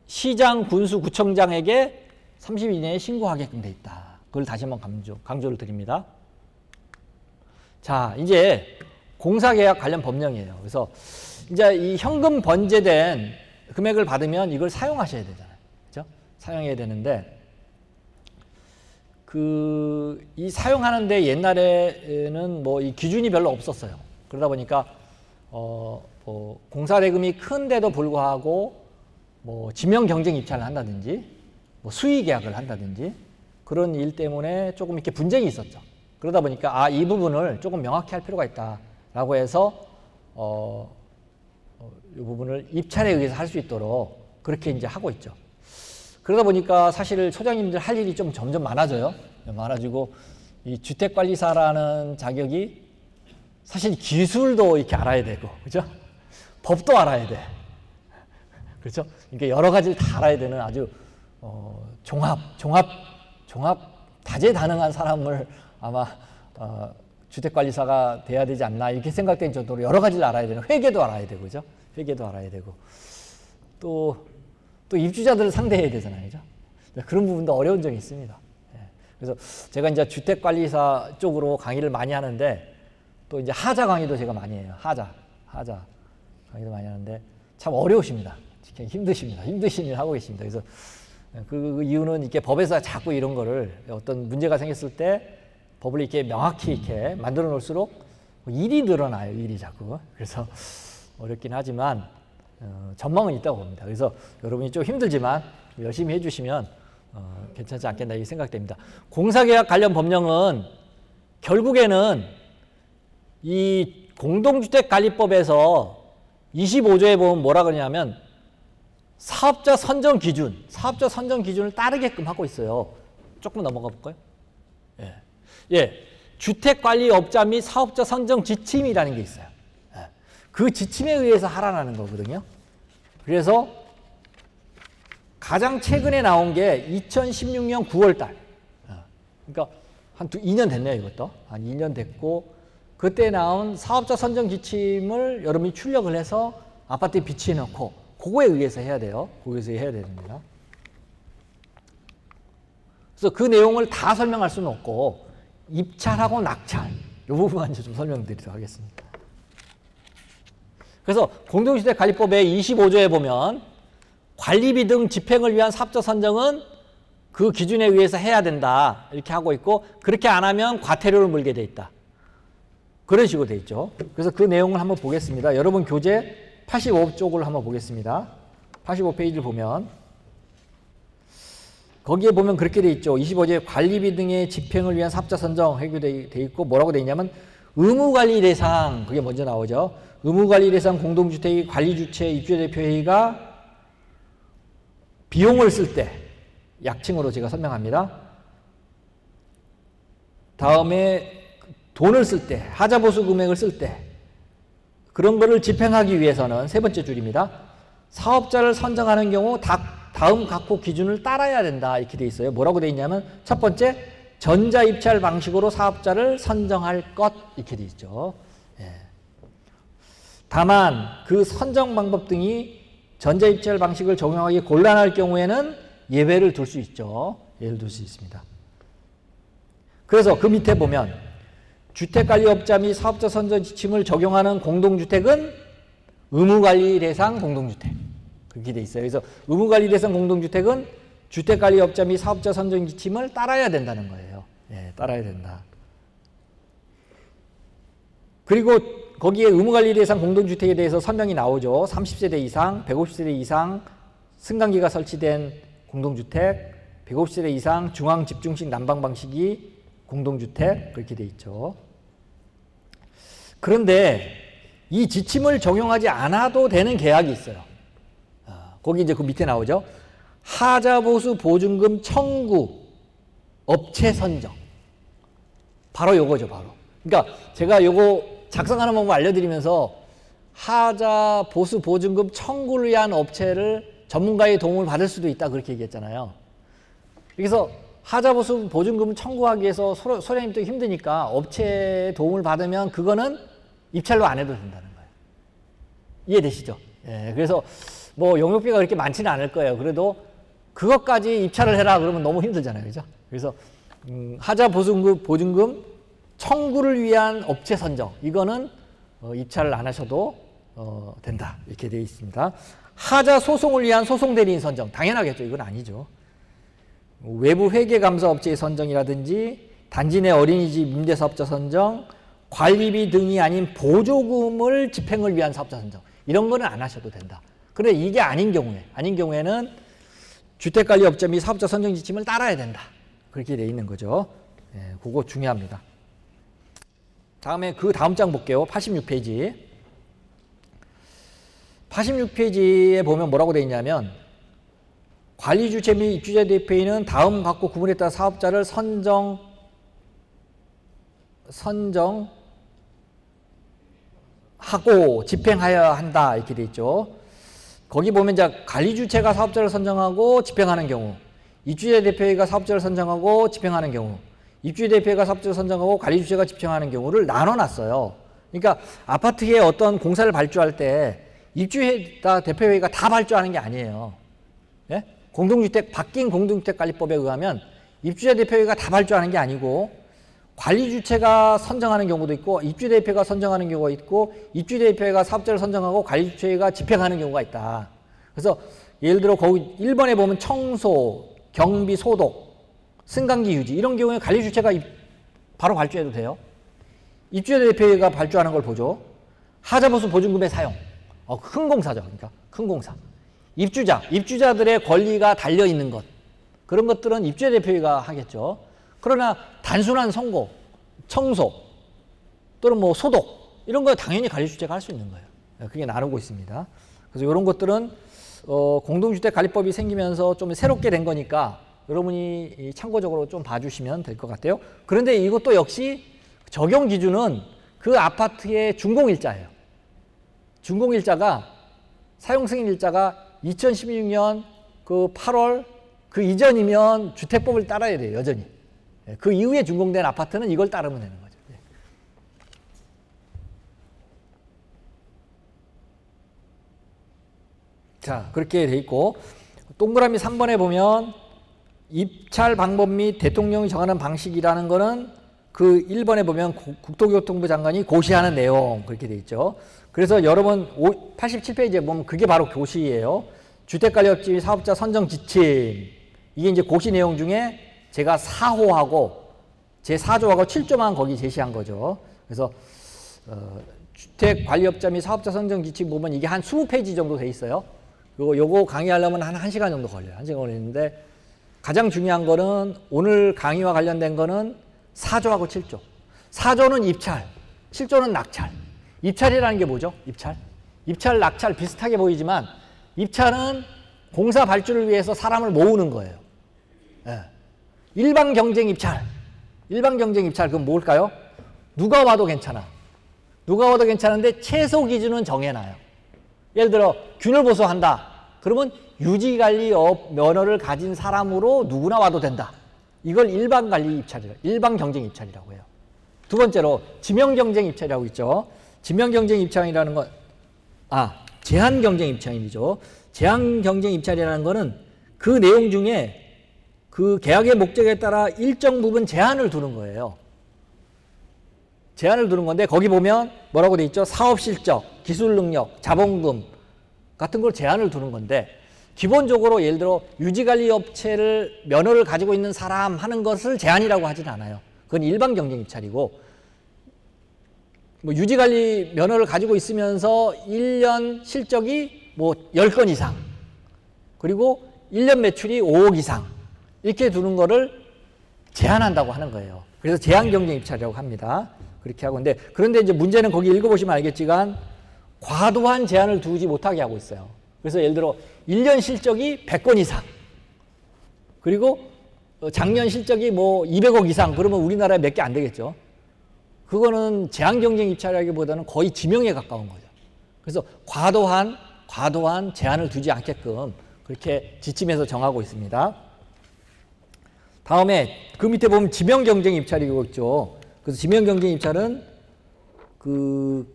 시장, 군수, 구청장에게 30일 이내에 신고하게끔 돼 있다. 그걸 다시 한번 강조를 드립니다. 자, 이제 공사계약 관련 법령이에요. 그래서 이제 이 현금 번제된 금액을 받으면 이걸 사용하셔야 되잖아요. 그렇죠? 사용해야 되는데 이 사용하는데 옛날에는 뭐 이 기준이 별로 없었어요. 그러다 보니까 뭐 공사 대금이 큰데도 불구하고 뭐 지명 경쟁 입찰을 한다든지 뭐 수의 계약을 한다든지 그런 일 때문에 조금 이렇게 분쟁이 있었죠. 그러다 보니까 이 부분을 조금 명확히 할 필요가 있다라고 해서 이 부분을 입찰에 의해서 할 수 있도록 그렇게 이제 하고 있죠. 그러다 보니까 사실 소장님들 할 일이 좀 점점 많아져요. 많아지고 이 주택관리사라는 자격이 사실 기술도 이렇게 알아야 되고, 그죠? 법도 알아야 돼. 그렇죠? 그러니까 여러 가지를 다 알아야 되는 아주 종합 다재다능한 사람을 아마 주택관리사가 돼야 되지 않나 이렇게 생각된 정도로 여러 가지를 알아야 되는, 회계도 알아야 되고, 그죠? 회계도 알아야 되고, 또 입주자들을 상대해야 되잖아요, 그죠? 그런 부분도 어려운 점이 있습니다. 그래서 제가 이제 주택관리사 쪽으로 강의를 많이 하는데, 또 이제 하자 강의도 제가 많이 해요. 하자 강의도 많이 하는데 참 어려우십니다. 힘드십니다. 힘드신 일 하고 계십니다. 그래서 그 이유는 이렇게 법에서 자꾸 이런 거를 어떤 문제가 생겼을 때 법을 이렇게 명확히 이렇게 만들어 놓을수록 일이 늘어나요. 일이 자꾸. 그래서 어렵긴 하지만 전망은 있다고 봅니다. 그래서 여러분이 좀 힘들지만 열심히 해주시면 괜찮지 않겠나 이렇게 생각됩니다. 공사계약 관련 법령은 결국에는 이 공동주택관리법에서 25조에 보면 뭐라 그러냐면 사업자 선정 기준을 따르게끔 하고 있어요. 조금 넘어가 볼까요? 주택관리업자 및 사업자 선정 지침이라는 게 있어요. 그 지침에 의해서 하라는 거거든요. 그래서 가장 최근에 나온 게 2016년 9월 달. 그러니까 한 2년 됐네요, 이것도. 한 2년 됐고, 그때 나온 사업자 선정 지침을 여러분이 출력을 해서 아파트에 비치해 놓고, 그거에 의해서 해야 돼요. 거기서 해야 됩니다. 그래서 그 내용을 다 설명할 수는 없고, 입찰하고 낙찰, 이 부분만 좀 설명드리도록 하겠습니다. 그래서 공동주택관리법의 25조에 보면 관리비 등 집행을 위한 사업자 선정은 그 기준에 의해서 해야 된다 이렇게 하고 있고, 그렇게 안 하면 과태료를 물게 돼 있다. 그런 식으로 돼 있죠. 그래서 그 내용을 한번 보겠습니다. 여러분 교재 85쪽을 한번 보겠습니다. 85페이지를 보면 거기에 보면 그렇게 돼 있죠. 25조에 관리비 등의 집행을 위한 사업자 선정 해결돼 있고, 뭐라고 돼 있냐면 의무관리 대상, 그게 먼저 나오죠. 의무관리 대상 공동주택의 관리주체 입주대표회의가 비용을 쓸 때, 약칭으로 제가 설명합니다. 다음에 돈을 쓸 때, 하자보수 금액을 쓸 때, 그런 거를 집행하기 위해서는 세 번째 줄입니다. 사업자를 선정하는 경우 다음 각호 기준을 따라야 된다 이렇게 돼 있어요. 뭐라고 돼 있냐면 첫 번째, 전자입찰 방식으로 사업자를 선정할 것 이렇게 돼 있죠. 다만 그 선정 방법 등이 전자입찰 방식을 적용하기 곤란할 경우에는 예외를 둘 수 있죠. 예외를 둘 수 있습니다. 그래서 그 밑에 보면 주택관리업자 및 사업자 선정 지침을 적용하는 공동주택은 의무관리 대상 공동주택 그렇게 돼 있어요. 그래서 의무관리 대상 공동주택은 주택관리업자 및 사업자 선정 지침을 따라야 된다는 거예요. 따라야 된다. 그리고 거기에 의무관리 대상 공동주택에 대해서 설명이 나오죠. 30세대 이상, 150세대 이상 승강기가 설치된 공동주택, 150세대 이상 중앙집중식 난방 방식이 공동주택 그렇게 돼 있죠. 그런데 이 지침을 적용하지 않아도 되는 계약이 있어요. 거기 이제 그 밑에 나오죠. 하자보수 보증금 청구 업체 선정. 바로 요거죠, 바로. 그러니까 제가 요거 작성하는 방법 알려드리면서 하자보수 보증금 청구를 위한 업체를 전문가의 도움을 받을 수도 있다 그렇게 얘기했잖아요. 그래서 하자보수 보증금을 청구하기 위해서 소장님도 힘드니까 업체의 도움을 받으면 그거는 입찰로 안 해도 된다는 거예요. 이해되시죠? 그래서 뭐 용역비가 그렇게 많지는 않을 거예요. 그래도 그것까지 입찰을 해라 그러면 너무 힘들잖아요. 그죠? 그래서 하자보증금 청구를 위한 업체 선정 이거는 입찰을 안 하셔도 된다 이렇게 되어 있습니다. 하자 소송을 위한 소송대리인 선정 당연하겠죠. 이건 아니죠. 외부 회계감사 업체의 선정이라든지 단지 내 어린이집 임대사업자 선정, 관리비 등이 아닌 보조금을 집행을 위한 사업자 선정 이런 거는 안 하셔도 된다. 그런데 이게 아닌 경우에는 주택관리업자 및 사업자 선정 지침을 따라야 된다. 그렇게 되어 있는 거죠. 그거 중요합니다. 다음에 그 다음 장 볼게요. 86페이지. 86페이지에 보면 뭐라고 되어 있냐면 관리주체 및 입주자 대표인은 다음 각고 구분에 따라 사업자를 선정하고 집행하여야 한다 이렇게 되어 있죠. 거기 보면 이제 관리주체가 사업자를 선정하고 집행하는 경우, 입주자 대표회가 사업자를 선정하고 집행하는 경우, 입주자 대표회가 사업자를 선정하고 관리주체가 집행하는 경우를 나눠놨어요. 그러니까 아파트에 어떤 공사를 발주할 때 입주자 대표회가 다 발주하는 게 아니에요. 예? 바뀐 공동주택관리법에 의하면 입주자 대표회가 다 발주하는 게 아니고 관리주체가 선정하는 경우도 있고 입주자 대표가 선정하는 경우가 있고 입주자 대표회가 사업자를 선정하고 관리주체가 집행하는 경우가 있다. 그래서 예를 들어 거기 1번에 보면 청소, 경비, 소독, 승강기 유지 이런 경우에 관리주체가 바로 발주해도 돼요. 입주자 대표회가 발주하는 걸 보죠. 하자보수 보증금의 사용. 큰 공사죠. 그러니까 큰 공사. 입주자들의 권리가 달려있는 것. 그런 것들은 입주자 대표회가 하겠죠. 그러나 단순한 선고, 청소 또는 뭐 소독 이런 거 당연히 관리주체가 할 수 있는 거예요. 그게 나누고 있습니다. 그래서 이런 것들은 공동주택관리법이 생기면서 좀 새롭게 된 거니까 여러분이 참고적으로 좀 봐주시면 될 것 같아요. 그런데 이것도 역시 적용 기준은 그 아파트의 준공일자예요. 준공일자가 사용 승인일자가 2016년 그 8월 그 이전이면 주택법을 따라야 돼요. 여전히. 그 이후에 준공된 아파트는 이걸 따르면 되는 거죠. 자, 그렇게 돼 있고 동그라미 3번에 보면 입찰 방법 및 대통령이 정하는 방식이라는 거는 그 1번에 보면 국토교통부 장관이 고시하는 내용 그렇게 돼 있죠. 그래서 여러분 87페이지에 보면 그게 바로 고시예요. 주택관리업체 및 사업자 선정 지침. 이게 이제 고시 내용 중에 제가 4호하고 제 4조하고 7조만 거기 제시한 거죠. 그래서 주택관리업자 및 사업자 선정 지침 보면 이게 한 20페이지 정도 돼 있어요. 요거 강의하려면 한 1시간 정도 걸려요. 1시간 걸리는데 가장 중요한 거는 오늘 강의와 관련된 거는 4조하고 7조. 4조는 입찰, 7조는 낙찰. 입찰이라는 게 뭐죠? 입찰, 낙찰 비슷하게 보이지만 입찰은 공사 발주를 위해서 사람을 모으는 거예요. 예. 일반 경쟁 입찰 그건 뭘까요? 누가 와도 괜찮아. 누가 와도 괜찮은데 최소 기준은 정해놔요. 예를 들어 균열 보수한다. 그러면 유지관리업 면허를 가진 사람으로 누구나 와도 된다. 이걸 일반 경쟁 입찰이라고 해요. 두 번째로 지명 경쟁 입찰이라고 있죠. 지명 경쟁 입찰이라는 건 제한 경쟁 입찰이죠. 제한 경쟁 입찰이라는 거는 그 내용 중에 그 계약의 목적에 따라 일정 부분 제한을 두는 거예요. 제한을 두는 건데 거기 보면 뭐라고 돼 있죠? 사업 실적, 기술 능력, 자본금 같은 걸 제한을 두는 건데 기본적으로 예를 들어 유지관리 업체를 면허를 가지고 있는 사람 하는 것을 제한이라고 하진 않아요. 그건 일반 경쟁 입찰이고 뭐 유지관리 면허를 가지고 있으면서 1년 실적이 뭐 10건 이상 그리고 1년 매출이 5억 이상 이렇게 두는 거를 제한한다고 하는 거예요. 그래서 제한 경쟁 입찰이라고 합니다. 그렇게 하고 있는데 그런데 이제 문제는 거기 읽어보시면 알겠지만 과도한 제한을 두지 못하게 하고 있어요. 그래서 예를 들어 1년 실적이 100건 이상 그리고 작년 실적이 뭐 200억 이상 그러면 우리나라에 몇 개 안 되겠죠. 그거는 제한 경쟁 입찰이라기보다는 거의 지명에 가까운 거죠. 그래서 과도한 제한을 두지 않게끔 그렇게 지침에서 정하고 있습니다. 다음에 그 밑에 보면 지명 경쟁 입찰이고 있죠. 그래서 지명 경쟁 입찰은 그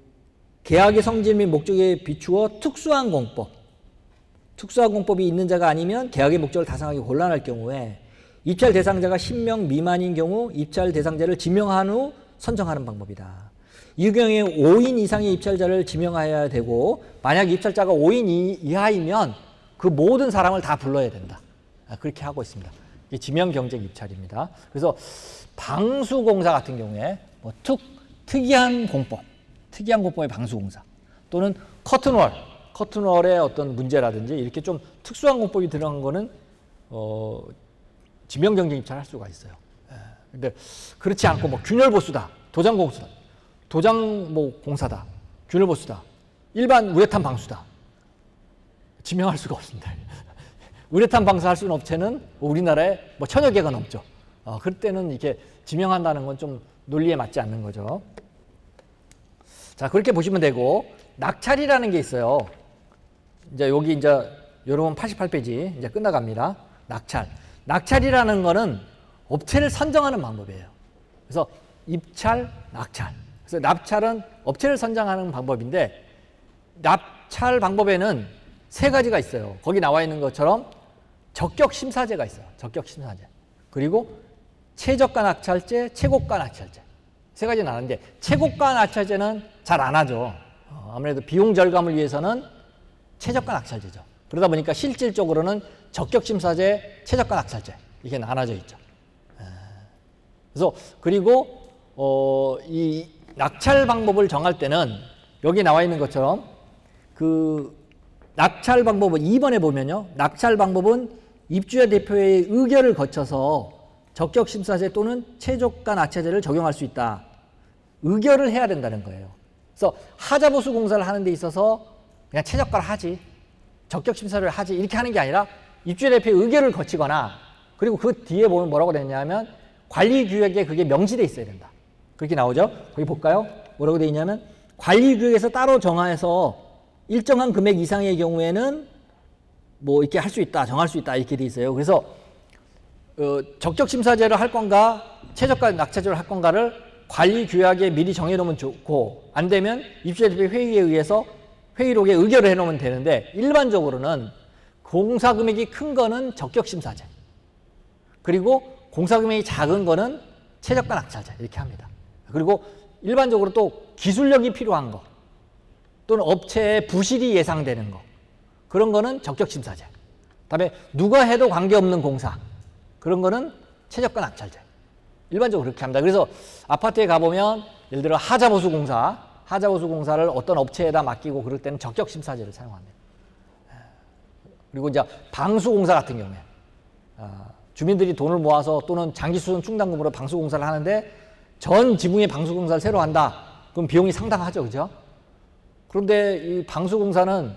계약의 성질 및 목적에 비추어 특수한 공법이 있는 자가 아니면 계약의 목적을 달성하기 곤란할 경우에 입찰 대상자가 10명 미만인 경우 입찰 대상자를 지명한 후 선정하는 방법이다. 이 경우에 5인 이상의 입찰자를 지명해야 되고 만약 입찰자가 5인 이하이면 그 모든 사람을 다 불러야 된다. 그렇게 하고 있습니다. 이게 지명 경쟁 입찰입니다. 그래서 방수공사 같은 경우에 뭐 특이한 공법의 방수공사 또는 커튼월의 어떤 문제라든지 이렇게 좀 특수한 공법이 들어간 거는 지명 경쟁 입찰할 수가 있어요. 근데 그렇지 않고 뭐 균열보수다, 도장 공사다, 균열보수다, 일반 우레탄 방수다. 지명할 수가 없습니다. 우레탄 방사할 수 있는 업체는 우리나라에 뭐 1000여 개가 넘죠. 그럴 때는 이렇게 지명한다는 건 좀 논리에 맞지 않는 거죠. 자, 그렇게 보시면 되고, 낙찰이라는 게 있어요. 이제 여기 이제 여러분 88페이지 이제 끝나갑니다. 낙찰. 낙찰이라는 거는 업체를 선정하는 방법이에요. 그래서 입찰, 낙찰. 그래서 납찰은 업체를 선정하는 방법인데, 납찰 방법에는 3가지가 있어요. 거기 나와 있는 것처럼 적격 심사제가 있어요. 적격 심사제. 그리고 최저가 낙찰제, 최고가 낙찰제. 3가지 나는데, 최고가 낙찰제는 잘 안 하죠. 아무래도 비용 절감을 위해서는 최저가 낙찰제죠. 그러다 보니까 실질적으로는 적격 심사제, 최저가 낙찰제 이게 나눠져 있죠. 그래서 그리고 이 낙찰 방법을 정할 때는 여기 나와 있는 것처럼 그 낙찰 방법은 2번에 보면요. 낙찰 방법은 입주자 대표의 의결을 거쳐서 적격 심사제 또는 최저가 낙찰제를 적용할 수 있다. 의결을 해야 된다는 거예요. 그래서 하자보수 공사를 하는 데 있어서 그냥 최저가를 하지, 적격 심사를 하지 이렇게 하는 게 아니라 입주자 대표의 의결을 거치거나, 그리고 그 뒤에 보면 뭐라고 되어 있냐면 관리 규약에 그게 명시되어 있어야 된다. 그렇게 나오죠. 거기 볼까요? 뭐라고 되어 있냐면 관리 규약에서 따로 정해서 일정한 금액 이상의 경우에는 뭐 이렇게 할 수 있다, 정할 수 있다 이렇게 돼 있어요. 그래서 적격 심사제를 할 건가, 최저가 낙찰제를 할 건가를 관리 규약에 미리 정해놓으면 좋고, 안 되면 입주자 대표 회의에 의해서 회의록에 의결을 해놓으면 되는데, 일반적으로는 공사 금액이 큰 거는 적격 심사제, 그리고 공사 금액이 작은 거는 최저가 낙찰제 이렇게 합니다. 그리고 일반적으로 또 기술력이 필요한 거 또는 업체의 부실이 예상되는 거, 그런 거는 적격 심사제. 그다음에 누가 해도 관계없는 공사, 그런 거는 최저가 낙찰제. 일반적으로 그렇게 합니다. 그래서 아파트에 가보면 예를 들어 하자보수 공사를 어떤 업체에다 맡기고 그럴 때는 적격 심사제를 사용합니다. 그리고 이제 방수공사 같은 경우에 주민들이 돈을 모아서 또는 장기수선 충당금으로 방수공사를 하는데 전 지붕의 방수공사를 새로 한다. 그럼 비용이 상당하죠, 그죠? 그런데 이 방수공사는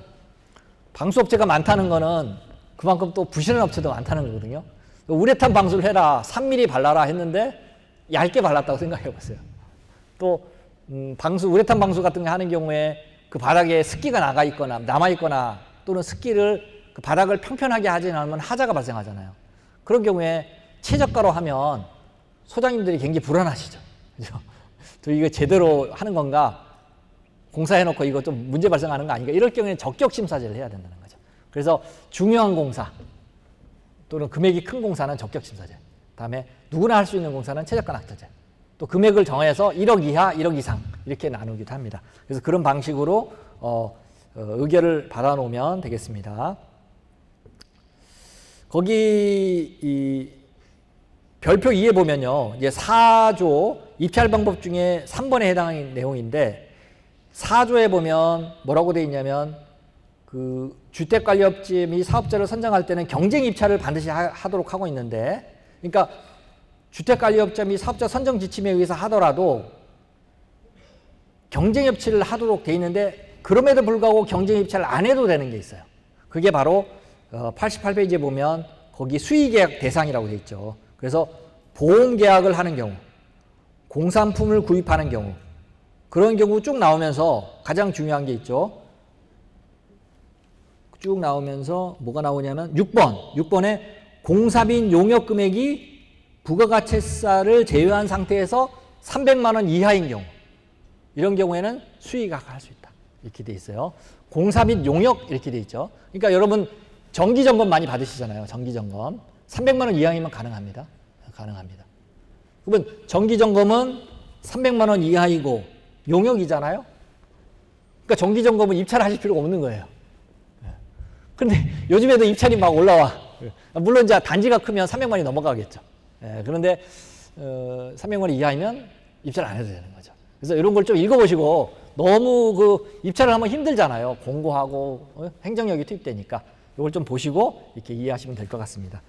방수업체가 많다는 거는 그만큼 또 부실한 업체도 많다는 거거든요. 우레탄 방수를 해라, 3mm 발라라 했는데 얇게 발랐다고 생각해 보세요. 또 우레탄 방수 같은 거 하는 경우에 그 바닥에 습기가 남아 있거나 또는 습기를 그 바닥을 평평하게 하지 않으면 하자가 발생하잖아요. 그런 경우에 최저가로 하면 소장님들이 굉장히 불안하시죠. 그죠? 저 이거 제대로 하는 건가? 공사해놓고 이거 좀 문제 발생하는 거 아닌가? 이럴 경우에는 적격 심사제를 해야 된다는 거죠. 그래서 중요한 공사 또는 금액이 큰 공사는 적격 심사제, 다음에 누구나 할 수 있는 공사는 최저가 낙찰제, 또 금액을 정해서 1억 이하, 1억 이상 이렇게 나누기도 합니다. 그래서 그런 방식으로 의결을 받아놓으면 되겠습니다. 거기 이 별표 2에 보면요, 이제 4조 입찰 방법 중에 3번에 해당하는 내용인데, 4조에 보면 뭐라고 되어 있냐면 그 주택관리업체 및 사업자를 선정할 때는 경쟁 입찰을 반드시 하도록 하고 있는데, 그러니까 주택관리업자 및 사업자 선정 지침에 의해서 하더라도 경쟁 입찰을 하도록 되어 있는데, 그럼에도 불구하고 경쟁 입찰을 안 해도 되는 게 있어요. 그게 바로 88페이지에 보면 거기 수의계약 대상이라고 되어 있죠. 그래서 보험계약을 하는 경우, 공산품을 구입하는 경우, 그런 경우 쭉 나오면서 가장 중요한 게 있죠. 쭉 나오면서 뭐가 나오냐면 6번에 공사 및 용역 금액이 부가가치세를 제외한 상태에서 300만 원 이하인 경우, 이런 경우에는 수의계약을 할 수 있다 이렇게 돼 있어요. 공사 및 용역 이렇게 돼 있죠. 그러니까 여러분 정기점검 많이 받으시잖아요. 정기점검 300만 원 이하이면 가능합니다. 그러면 정기점검은 300만 원 이하이고 용역이잖아요. 그러니까 정기점검은 입찰을 하실 필요가 없는 거예요. 그런데 요즘에도 입찰이 막 올라와. 물론 이제 단지가 크면 300만이 넘어가겠죠. 그런데 300만 이하이면 입찰 안 해도 되는 거죠. 그래서 이런 걸 좀 읽어보시고, 너무 그 입찰을 하면 힘들잖아요. 공고하고 행정력이 투입되니까 이걸 좀 보시고 이렇게 이해하시면 될 것 같습니다.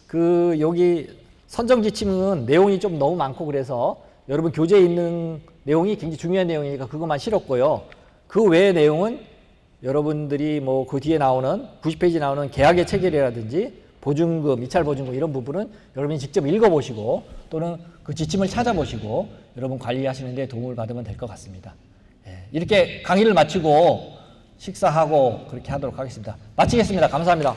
그 여기 선정 지침은 내용이 좀 너무 많고 그래서 여러분 교재에 있는 내용이 굉장히 중요한 내용이니까 그것만 실었고요. 그 외의 내용은 여러분들이 뭐 그 뒤에 나오는 90페이지 나오는 계약의 체결이라든지 보증금, 입찰 보증금 이런 부분은 여러분이 직접 읽어보시고 또는 그 지침을 찾아보시고 여러분 관리하시는 데 도움을 받으면 될 것 같습니다. 예, 이렇게 강의를 마치고 식사하고 그렇게 하도록 하겠습니다. 마치겠습니다. 감사합니다.